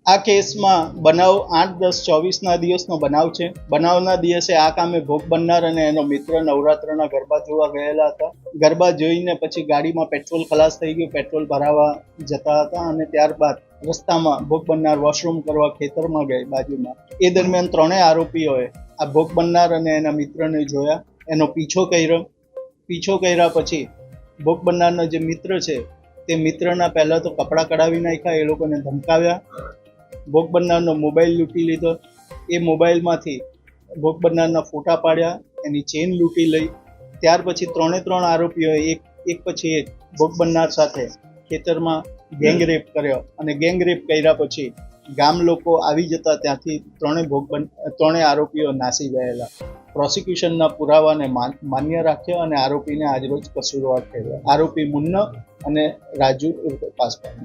આ કેસમાં બનાવ 8-10-24ના દિવસનો બનાવ છે. બનાવના દિવસે આ કામે ભોગ બનનાર અને એનો મિત્ર નવરાત્રના ગરબા જોવા ગયેલા હતા. ગરબા જોઈને પછી ગાડીમાં પેટ્રોલ ખલાસ થઈ ગયું, પેટ્રોલ ભરાવા જતા હતા અને ત્યારબાદ રસ્તામાં ભોગ બનનાર વોશરૂમ કરવા ખેતરમાં ગઈ બાજુમાં. એ દરમિયાન ત્રણેય આરોપીઓએ આ ભોગ બનનાર અને એના મિત્રને જોયા, એનો પીછો કર્યા પછી ભોગ બનનારનો જે મિત્ર છે તે મિત્રના પહેલા તો કપડાં કઢાવી નાખ્યા, એ લોકોને ધમકાવ્યા, ભોગ બનનારનો મોબાઈલ લૂંટી લીધો. એ મોબાઈલમાંથી ભોગ બનનારના ફોટા પાડ્યા, એની ચેન લૂંટી લઈ. ત્યાર પછી ત્રણ આરોપીઓએ એક પછી એક ભોગ બનનાર સાથે ખેતરમાં ગેંગ રેપ કર્યો અને ગેંગ રેપ કર્યા પછી ગામ લોકો આવી જતા ત્યાંથી ત્રણેય આરોપીઓ નાસી ગયેલા. પ્રોસિક્યુશનના પુરાવાને માન્ય રાખ્યો અને આરોપીને આજરોજ કસૂરવાર ઠેરવ્યા. આરોપી મુન્ના અને રાજુ ઉર્ફે પાસવાન.